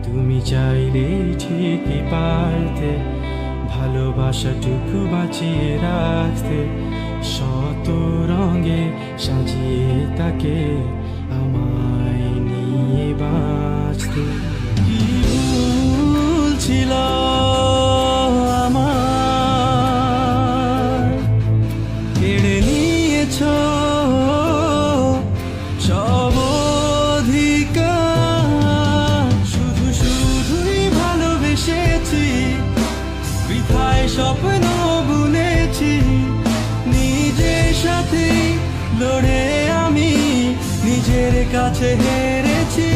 তুমি চাইলে ঠিকই পারতে ভালোবাসাটুকু বাঁচিয়ে রাখতে, শত রঙে সাজিয়ে তাকে আমায় নিয়ে বাঁচতে। কি ভুল ছিল আমার, কেড়ে নিয়েছো সব অধিকার। শুধু শুধুই ভালোবেসেছি, বৃথায় স্বপ্ন বুনেছি, নিজের সাথে লড়ে আমি নিজের কাছে হেরেছি।